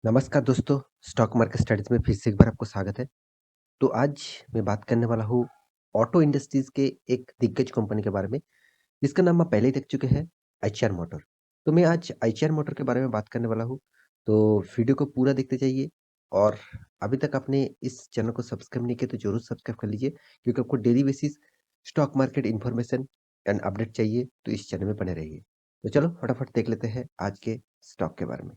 नमस्कार दोस्तों, stock market studies में फिर से एक बार आपको स्वागत है। तो आज मैं बात करने वाला हूँ ऑटो इंडस्ट्रीज के एक दिग्गज कंपनी के बारे में, जिसका नाम आप पहले ही देख चुके हैं, आईचआर मोटर। तो मैं आज आईचआर मोटर के बारे में बात करने वाला हूँ, तो वीडियो को पूरा देखते जाइए और अभी तक आपने इस चैनल को सब्सक्राइब नहीं किया तो ज़रूर सब्सक्राइब कर लीजिए क्योंकि आपको daily basis stock market information and update चाहिए, तो इस चैनल में बने रहिए। तो चलो फटाफट देख लेते हैं आज के स्टॉक के बारे में।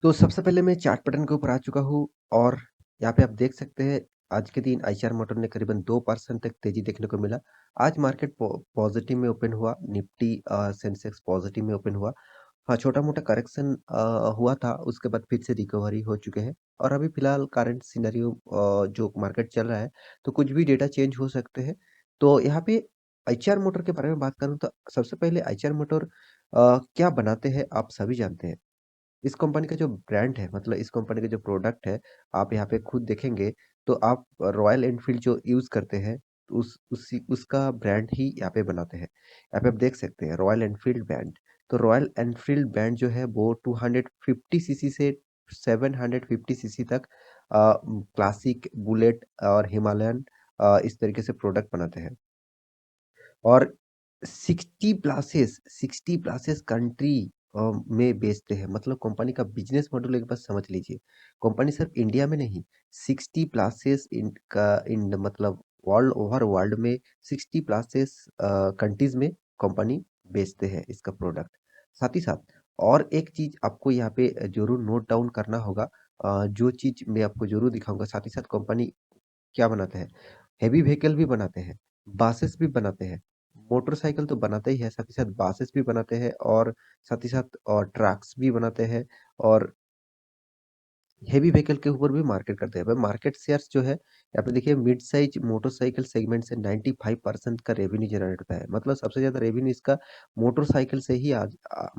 तो सबसे पहले मैं चार्ट पैटर्न के ऊपर आ चुका हूँ और यहाँ पे आप देख सकते हैं आज के दिन आईचआर मोटर ने करीबन 2% तक तेजी देखने को मिला। आज मार्केट पॉजिटिव में ओपन हुआ, निफ्टी सेंसेक्स पॉजिटिव में ओपन हुआ। हाँ, छोटा-मोटा करेक्शन हुआ था, उसके बाद फिर से रिकवरी हो चुके हैं और अभी फिलहाल करंट सिनेरियो जो मार्केट चल रहा है, तो कुछ भी डेटा चेंज हो सकते हैं। तो यहाँ पे आईचआर मोटर के बारे में बात करूँ तो सबसे पहले आईचआर मोटर क्या बनाते हैं, आप सभी जानते हैं। इस कंपनी का जो ब्रांड है मतलब इस कंपनी का जो प्रोडक्ट है, आप यहाँ पे खुद देखेंगे तो आप रॉयल एनफील्ड जो यूज़ करते हैं, उसका ब्रांड ही यहाँ पे बनाते हैं। यहाँ पे आप देख सकते हैं रॉयल एनफील्ड ब्रांड। तो रॉयल एनफील्ड ब्रांड जो है वो 250 सीसी से 750 सीसी तक क्लासिक, बुलेट और हिमालयन इस तरीके से प्रोडक्ट बनाते हैं। और 60 प्लासेस कंट्री में बेचते हैं मतलब कंपनी का बिजनेस मॉडल एक बार समझ लीजिए। कंपनी सिर्फ इंडिया में नहीं 60 प्लासेस इन मतलब वर्ल्ड ओवर वर्ल्ड में 60 प्लासेस कंट्रीज में कंपनी बेचते हैं इसका प्रोडक्ट। साथ ही साथ और एक चीज आपको यहाँ पे जरूर नोट डाउन करना होगा। जो चीज मैं आपको जरूर दिखाऊंगा साथ ही साथ कंपनी क्या बनाते हैं? हेवी व्हीकल भी बनाते हैं, बसेस भी बनाते हैं, मोटरसाइकिल तो बनाते ही है, साथ ही साथ बसेस भी बनाते हैं और साथ ही साथ और ट्रक्स भी बनाते हैं और हेवी व्हीकल के ऊपर भी मार्केट करते हैं। भाई मार्केट शेयर्स जो है यहाँ पे देखिए मिड साइज मोटरसाइकिल सेगमेंट से 95% का रेवेन्यू जनरेट होता है। मतलब सबसे ज्यादा रेवेन्यू इसका मोटरसाइकिल से ही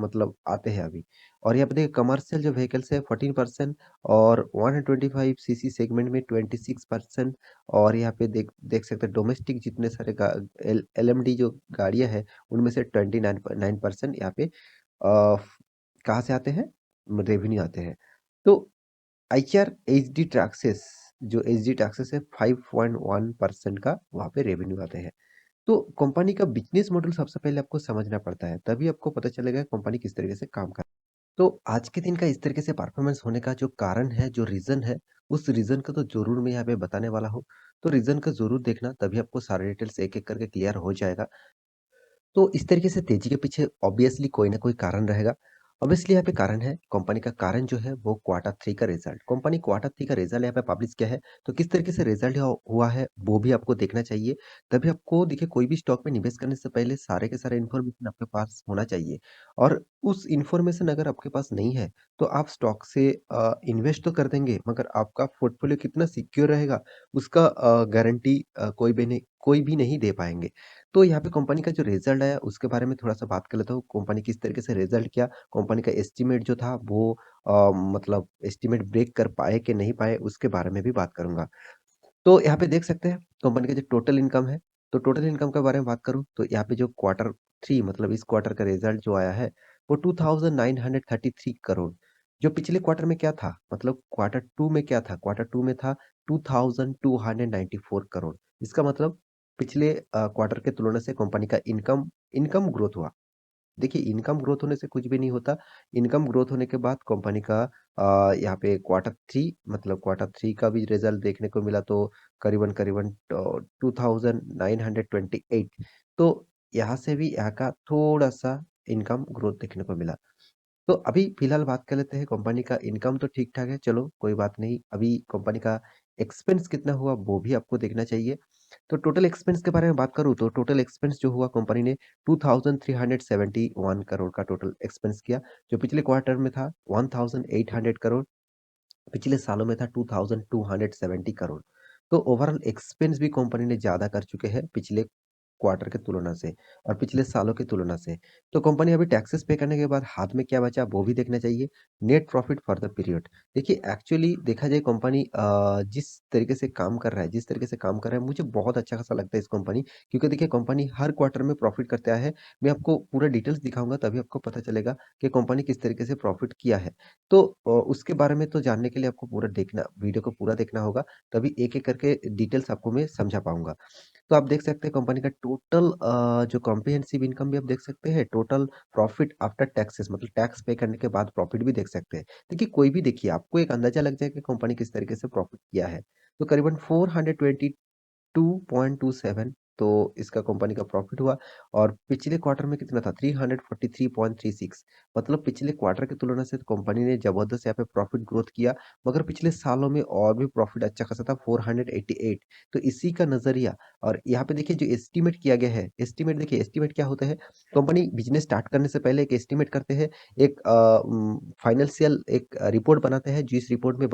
मतलब आते हैं अभी। और यहाँ पे देखिए कमर्शियल जो व्हीकल्स है 14% और 125 सीसी सेगमेंट में 26%। और यहाँ पे देख देख सकते हैं डोमेस्टिक जितने सारे एलएमडी जो गाड़ियां हैं उनमें से 29% यहाँ पे कहाँ से आते हैं, रेवेन्यू आते हैं। तो आईआर एचडी टैक्सेस जो एचडी टैक्सेस है 5.1% का वहां पे रेवेन्यू आते हैं। तो कंपनी का बिजनेस मॉडल सबसे पहले आपको समझना पड़ता है, तभी आपको पता चलेगा कंपनी किस तरीके से काम कर। तो आज के दिन का इस तरीके से परफॉर्मेंस होने का जो कारण है, जो रीजन है, उस रीजन का तो जरूर मैं यहाँ पे बताने वाला हूँ। तो रीजन का जरूर देखना, तभी आपको सारे डिटेल्स एक एक करके क्लियर हो जाएगा। तो इस तरीके से तेजी के पीछे ऑब्वियसली कोई ना कोई कारण रहेगा। ऑब्वियसली यहाँ पे कारण है, कंपनी का कारण जो है वो क्वार्टर थ्री का रिजल्ट। कंपनी क्वार्टर थ्री का रिजल्ट यहाँ पे पब्लिश किया है, तो किस तरीके से रिजल्ट हुआ है वो भी आपको देखना चाहिए। तभी आपको देखिए कोई भी स्टॉक में निवेश करने से पहले सारे के सारे इन्फॉर्मेशन आपके पास होना चाहिए। और उस इन्फॉर्मेशन अगर आपके पास नहीं है तो आप स्टॉक से इन्वेस्ट तो कर देंगे मगर आपका पोर्टफोलियो कितना सिक्योर रहेगा उसका गारंटी कोई भी नहीं दे पाएंगे। तो यहाँ पे कंपनी का जो रिजल्ट आया उसके बारे में थोड़ा-सा बात कर लेता हूँ। कंपनी किस तरीके से रिजल्ट किया, कंपनी का एस्टीमेट जो था वो मतलब एस्टीमेट ब्रेक कर पाए कि नहीं पाए उसके बारे में भी बात करूँगा। तो यहाँ पे देख सकते हैं कंपनी का जो टोटल इनकम है, तो टोटल इनकम के बारे में बात करूँ तो यहाँ पे जो क्वार्टर 3 मतलब इस क्वार्टर का रिजल्ट जो आया है वो 2933 करोड़। जो पिछले क्वार्टर में क्या था? मतलब क्वार्टर 2 में क्या था? क्वार्टर 2 में था 2294 करोड़। इसका मतलब पिछले क्वार्टर के तुलना से कंपनी का इनकम इनकम ग्रोथ हुआ। देखिए इनकम ग्रोथ होने से कुछ भी नहीं होता। इनकम ग्रोथ होने के बाद कंपनी का यहाँ पे क्वार्टर 3 मतलब क्वार्टर 3 का भी रिजल्ट देखने को मिला तो करीबन-करीबन 2928। तो यहाँ से भी यहाँ का थोड़ा-सा इनकम ग्रोथ देखने को मिला। तो अभी फिलहाल बात कर लेते हैं कंपनी का इनकम तो ठीक-ठाक है, चलो कोई बात नहीं। अभी कंपनी का एक्सपेंस कितना हुआ वो भी आपको देखना चाहिए। तो टोटल एक्सपेंस के बारे में बात करूँ तो टोटल एक्सपेंस जो हुआ कंपनी ने 2371 करोड़ का टोटल एक्सपेंस किया, जो पिछले क्वार्टर में था 1800 करोड़, पिछले सालों में था 2270 करोड़। तो ओवरऑल एक्सपेंस भी कंपनी ने ज़्यादा कर चुके हैं पिछले क्वार्टर की तुलना से और पिछले सालों की तुलना से। तो कंपनी अभी टैक्सेस पे करने के बाद हाथ में क्या बचा वो भी देखना चाहिए। Net profit for the period. देखिए एक्चुअली देखा जाए कंपनी जिस तरीके से काम कर रहा है जिस तरीके से काम कर रहा है मुझे बहुत अच्छा खासा लगता है इस कंपनी, क्योंकि देखिए कंपनी हर क्वार्टर में प्रॉफिट करता है। मैं आपको पूरा डिटेल्स दिखाऊँगा तभी आपको पता चलेगा कि कंपनी किस तरीके से प्रॉफिट किया है। तो उसके बारे में तो जानने के लिए आपको पूरा देखना वीडियो को पूरा देखना होगा, तभी एक-एक करके डिटेल्स आपको मैं समझा पाऊँगा। तो आप देख सकते हैं कंपनी का टोटल जो कॉम्प्रिहेंसिव इनकम भी आप देख सकते हैं, टोटल प्रॉफिट आफ्टर टैक्सेस मतलब टैक्स पे करने के बाद प्रॉफिट भी देख सकते हैं। देखिए कोई भी देखिए आपको एक अंदाजा लग जाएगा कि कंपनी किस तरीके से प्रॉफिट किया है। तो करीबन 422.27 तो इसका कंपनी का प्रॉफिट हुआ और पिछले क्वार्टर में कितना था 343.36 मतलब पिछले क्वार्टर की तुलना से तो कंपनी ने जबरदस्त यहाँ पे प्रॉफिट ग्रोथ किया, मगर पिछले सालों में और भी प्रॉफिट अच्छा खासा था 488। तो इसी का नजरिया और यहाँ पे देखिए जो एस्टिमेट किया गया है, एस्टिमेट देखिए एस्टिमेट क्या होता है, कंपनी बिजनेस स्टार्ट करने से पहले एक एस्टिमेट करते हैं, एक फाइनेंशियल एक रिपोर्ट बनाते हैं जिस रिपोर्ट में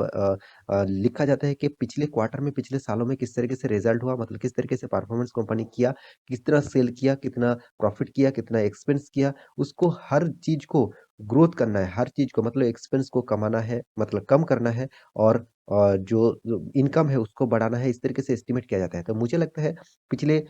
लिखा जाता है कि पिछले क्वार्टर में पिछले सालों में किस तरीके से रिजल्ट हुआ मतलब किस तरीके से परफॉर्मेंस कंपनी किया, किस तरह सेल किया, कितना प्रॉफिट किया, कितना एक्सपेंस किया, उसको हर चीज को ग्रोथ करना है, हर चीज को मतलब एक्सपेंस को कमाना है मतलब कम करना है और जो इनकम है उसको बढ़ाना है, इस तरीके से एस्टिमेट किया जाता है। तो मुझे लगता है पिछले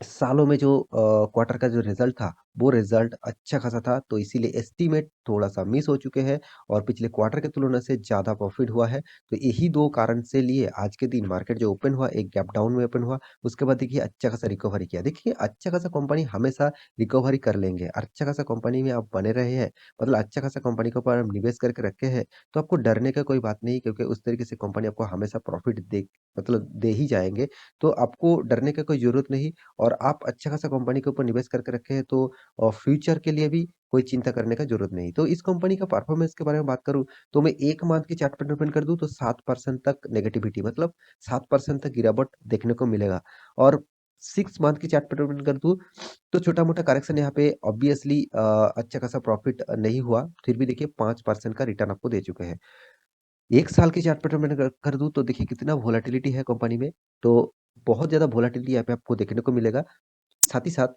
सालों में जो क्वार्टर का जो रिज़ल्ट था, वो रिज़ल्ट अच्छा खासा था, तो इसीलिए एस्टीमेट थोड़ा-सा मिस हो चुके हैं और पिछले क्वार्टर की तुलना से ज़्यादा प्रॉफ़िट हुआ है। तो यही 2 कारण से लिए आज के दिन मार्केट जो ओपन हुआ, एक गैप डाउन में ओपन हुआ, उसके बाद देखिए अच्छा खासा रिकवरी किया। देखिए अच्छा खासा कंपनी हमेशा रिकवरी कर लेंगे, अच्छा खासा कंपनी में आप बने रहे हैं, मतलब अच्छा खासा कंपनी के ऊपर आप निवेश करके रखे हैं, तो आपको डरने का कोई बात नहीं क्योंकि उस तरीके से कंपनी आपको हमेशा प्रॉफ़िट दे मतलब दे ही जाएँगे। तो आपको डरने का कोई ज़रूरत नहीं और आप अच्छा खासा कंपनी के ऊपर निवेश करके रखे हैं तो फ्यूचर के लिए भी कोई चिंता करने का ज़रूरत नहीं। तो इस कंपनी का परफॉर्मेंस के बारे में बात करूँ तो मैं 1 मंथ की चार्ट पैटर्न ओपन कर दूँ तो 7% तक नेगेटिविटी मतलब 7% तक गिरावट देखने को मिलेगा और 6 मंथ की चार्ट पैटर्न ओपन कर दूँ तो छोटा-मोटा करेक्शन यहाँ पे ऑब्वियसली अच्छा खासा प्रॉफिट नहीं हुआ, फिर भी देखिए 5% का रिटर्न आपको दे चुके हैं। 1 साल की चार्ट पैटर्न मैंने अगर कर दूँ तो देखिए कितना वोलेटिलिटी है कंपनी में, तो बहुत ज़्यादा वोलेटिलिटी यहाँ पे आपको देखने को मिलेगा। साथ ही साथ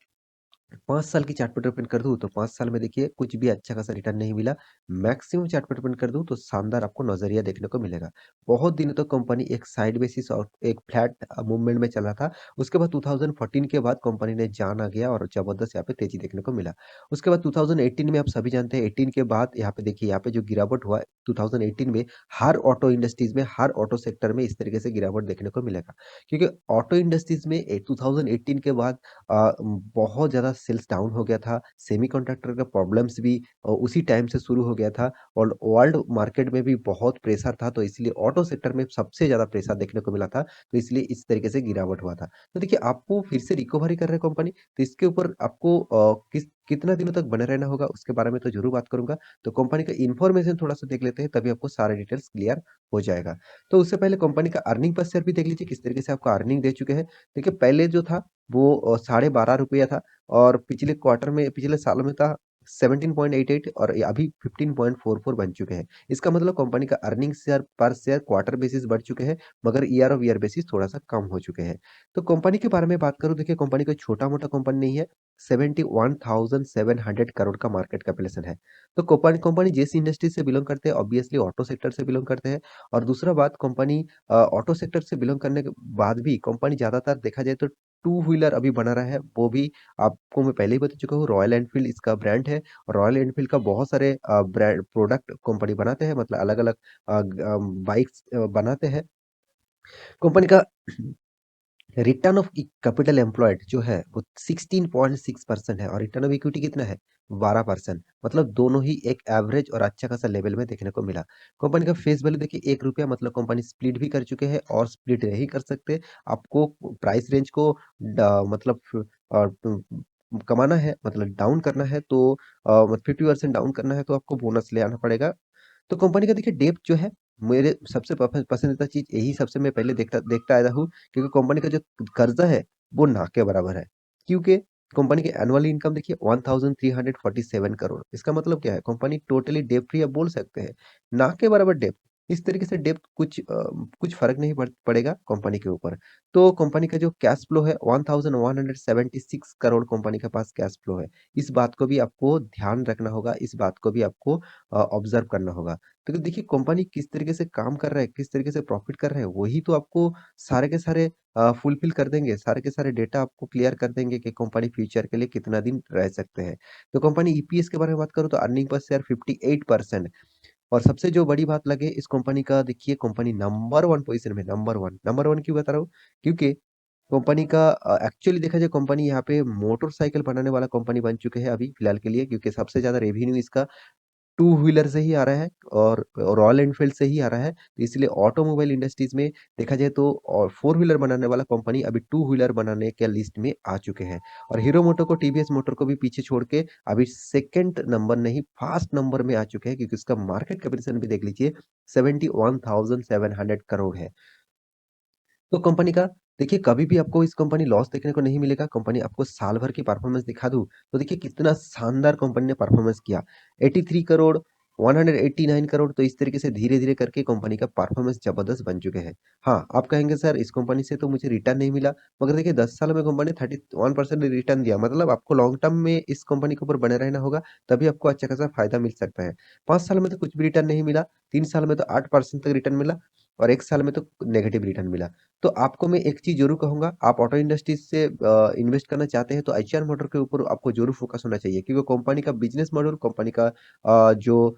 5 साल की चार्ट पैटर्न ओपन कर दूँ, तो 5 साल में देखिए कुछ भी अच्छा खासा रिटर्न नहीं मिला। मैक्सिमम चार्ट पैटर्न ओपन कर दूँ, तो शानदार आपको नज़रिया देखने को मिलेगा। बहुत दिनों तक कंपनी एक साइड बेसिस और एक फ्लैट मूवमेंट में चला था। उसके बाद 2014 के बाद कंपनी ने जान आ गया और जबरदस्त यहाँ पे तेज़ी देखने को मिला। उसके बाद 2018 में आप सभी जानते हैं 18 के बाद यहाँ पे देखिए यहाँ पे जो गिरावट हुआ 2018 में हर ऑटो इंडस्ट्रीज़ में, हर ऑटो सेक्टर में इस तरीके से गिरावट देखने को मिलेगा। क्योंकि ऑटो इंडस्ट्रीज़ में 2018 के बाद बहुत ज़्यादा सेल्स डाउन हो गया था। सेमीकंडक्टर का प्रॉब्लम्स भी उसी टाइम से शुरू हो गया था और वर्ल्ड मार्केट में भी बहुत प्रेशर था, तो इसलिए ऑटो सेक्टर में सबसे ज़्यादा प्रेशर देखने को मिला था, तो इसलिए इस तरीके से गिरावट हुआ था। तो देखिए, आपको फिर से रिकवरी कर रहा है कंपनी, तो इसके ऊपर आपको कितना दिनों तक बने रहना होगा, उसके बारे में तो ज़रूर बात करूँगा। तो कंपनी का इन्फॉर्मेशन थोड़ा-सा देख लेते हैं, तभी आपको सारे डिटेल्स क्लियर हो जाएगा। तो उससे पहले कंपनी का अर्निंग पर शेयर भी देख लीजिए, किस तरीके से आपको अर्निंग दे चुके हैं। देखिए, पहले जो था वो ₹12.5 था और पिछले क्वार्टर में पिछले साल में था 17.88 और ये अभी 15.44 बन चुके हैं। इसका मतलब कंपनी का अर्निंग शेयर पर शेयर क्वार्टर बेसिस बढ़ चुके हैं, मगर ईयर ऑफ ईयर बेसिस थोड़ा-सा कम हो चुके हैं। तो कंपनी के बारे में बात करूँ, देखिए कंपनी कोई छोटा-मोटा कंपनी नहीं है, 71,700 करोड़ का मार्केट कैपिटलाइजेशन है। तो कंपनी जिस इंडस्ट्री से बिलॉन्ग करते हैं ऑब्वियसली ऑटो सेक्टर से बिलॉन्ग करते हैं और दूसरा बात कंपनी ऑटो सेक्टर से बिलॉन्ग करने के बाद भी कंपनी ज़्यादातर देखा जाए तो टू व्हीलर अभी बना रहा है, वो भी आपको मैं पहले ही बता चुका हूँ, रॉयल एनफील्ड इसका ब्रांड है। रॉयल एनफील्ड का बहुत सारे ब्रांड प्रोडक्ट कंपनी बनाते हैं, मतलब अलग-अलग बाइक्स बनाते हैं। कंपनी का रिटर्न ऑफ कैपिटल एम्प्लॉयड जो है वो 16.6% है और रिटर्न ऑफ इक्विटी कितना है 12%। मतलब दोनों ही एक एवरेज और अच्छा खासा लेवल में देखने को मिला। कंपनी का फेस वैल्यू देखिए 1 रुपया, मतलब कंपनी स्प्लिट भी कर चुके हैं और स्प्लिट नहीं कर सकते। आपको प्राइस रेंज को मतलब कमाना है, मतलब डाउन करना है तो 50% डाउन करना है तो आपको बोनस ले आना पड़ेगा। तो कंपनी का देखिए डेप्थ जो है, मेरे सबसे पसंदीदा चीज़ यही सबसे मैं पहले देखता देखता आया हूँ, क्योंकि कंपनी का जो कर्ज़ा है, वो ना के बराबर है। क्योंकि कंपनी की एनुअल इनकम देखिए 1347 करोड़। इसका मतलब क्या है? कंपनी टोटली डेब्ट फ्री आप बोल सकते हैं, ना के बराबर डेब्ट। इस तरीके से डेप्थ कुछ फ़र्क नहीं पड़ेगा कंपनी के ऊपर। तो कंपनी का जो कैश फ्लो है 1176 करोड़ कंपनी के पास कैश फ्लो है। इस बात को भी आपको ध्यान रखना होगा, इस बात को भी आपको ऑब्ज़र्व करना होगा। तो देखिए कंपनी किस तरीके से काम कर रहा है, किस तरीके से प्रॉफ़िट कर रहा है, वही तो आपको सारे के सारे फुलफ़िल कर देंगे, सारे के सारे डेटा आपको क्लियर कर देंगे कि कंपनी फ्यूचर के लिए कितना दिन रह सकते हैं। तो कंपनी ईपीएस के बारे में बात करूँ तो अर्निंग पर शेयर 58% और सबसे जो बड़ी बात लगे इस कंपनी का देखिए कंपनी नंबर 1 पोज़ीशन में नंबर 1 क्यों बता रहा हूँ? क्योंकि कंपनी का एक्चुअली देखा जाए कंपनी यहाँ पे मोटरसाइकिल बनाने वाला कंपनी बन चुके हैं अभी फ़िलहाल के लिए क्योंकि सबसे ज़्यादा रेवेन्यू इसका टू व्हीलर से ही आ रहा है और रॉयल एनफील्ड से ही आ रहा है। तो इसलिए ऑटोमोबाइल इंडस्ट्रीज़ में देखा जाए तो और फोर व्हीलर बनाने वाला कंपनी अभी टू व्हीलर बनाने के लिस्ट में आ चुके हैं। और हीरो मोटो को टीवीएस मोटर को भी पीछे छोड़ के अभी सेकंड नंबर नहीं फर्स्ट नंबर में आ चुके हैं क्योंकि उसका मार्केट कैपिटलाइजेशन भी देख लीजिए 71,700 करोड़ है। तो कंपनी का देखिए कभी भी आपको इस कंपनी लॉस देखने को नहीं मिलेगा। कंपनी आपको साल भर की परफॉर्मेंस दिखा दूँ, तो देखिए कितना शानदार कंपनी ने परफॉर्मेंस किया। 83 करोड़, 189 करोड़ तो इस तरीके से धीरे-धीरे करके कंपनी का परफॉर्मेंस ज़बरदस्त बन चुके हैं। हाँ, आप कहेंगे सर इस कंपनी से तो मुझे रिटर्न नहीं मिला, मगर देखिए 10 साल में कंपनी ने 31% रिटर्न दिया। मतलब आपको लॉन्ग टर्म में इस कंपनी के ऊपर बने रहना होगा, तभी आपको अच्छा खासा फ़ायदा मिल सकता है। 5 साल में तो कुछ भी रिटर्न नहीं मिला, 3 साल में तो 8% तक रिटर्न मिला और 1 साल में तो नेगेटिव रिटर्न मिला। तो आपको मैं एक चीज़ ज़रूर कहूँगा, आप ऑटो इंडस्ट्रीज़ से इन्वेस्ट करना चाहते हैं तो एचआर मोटर के ऊपर आपको ज़रूर फ़ोकस होना चाहिए क्योंकि कंपनी का बिज़नेस मॉडल, कंपनी का जो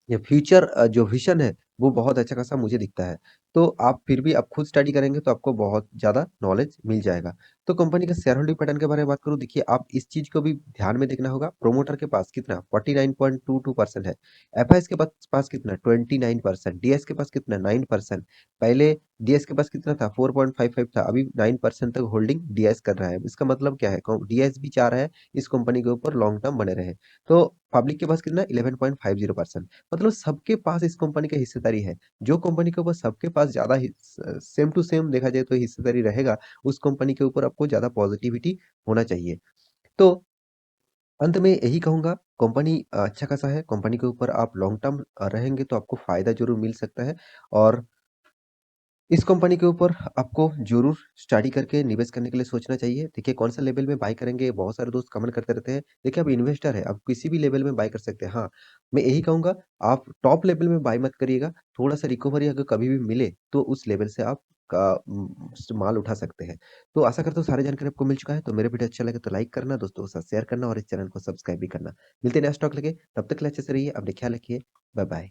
ये फ्यूचर जो विज़न है, वो बहुत अच्छा खासा मुझे दिखता है। तो आप फिर भी आप खुद स्टडी करेंगे तो आपको बहुत ज़्यादा नॉलेज मिल जाएगा। तो कंपनी का शेयर होल्डिंग पैटर्न के बारे में बात करूँ, देखिए आप इस चीज़ को भी ध्यान में देखना होगा, प्रोमोटर के पास कितना 49.22% है, एफआईएस के पास पास कितना 29%, डीएस के पास कितना 9%, पहले डीएस के पास कितना था 4.55 था, अभी 9% तक होल्डिंग डीएस कर रहा है। इसका मतलब क्या है? डीएस भी चाह रहा है इस कंपनी के ऊपर लॉन्ग टर्म बने रहे। तो पब्लिक के पास कितना 11.50% मतलब सबके पास इस कंपनी का हिस्सेदारी है। जो कंपनी के ऊपर सबके पास ज़्यादा सेम टू सेम देखा जाए तो हिस्सेदारी रहेगा, उस कंपनी के ऊपर आपको ज़्यादा पॉजिटिविटी होना चाहिए। तो अंत में यही कहूँगा कंपनी अच्छा खासा है, कंपनी के ऊपर आप लॉन्ग टर्म रहेंगे तो आपको फ़ायदा ज़रूर मिल सकता है और इस कंपनी के ऊपर आपको ज़रूर स्टडी करके निवेश करने के लिए सोचना चाहिए। देखिए कौन-सा लेवल में बाय करेंगे, बहुत सारे दोस्त कमेंट करते रहते हैं। देखिए आप इन्वेस्टर हैं, आप किसी भी लेवल में बाय कर सकते हैं। हाँ, मैं यही कहूँगा आप टॉप लेवल में बाय मत करिएगा, थोड़ा-सा रिकवरी अगर कभी भी मिले तो उस लेवल से आप माल उठा सकते हैं। तो आशा करता हूँ सारी जानकारी आपको मिल चुका है, तो मेरा वीडियो अच्छा लगे तो लाइक करना, दोस्तों के साथ शेयर करना और इस चैनल को सब्सक्राइब भी करना। मिलते हैं नेक्स्ट टॉक लेके, तब तक के लिए अच्छे से रहिए, अपना ख्याल रखिए। Bye bye.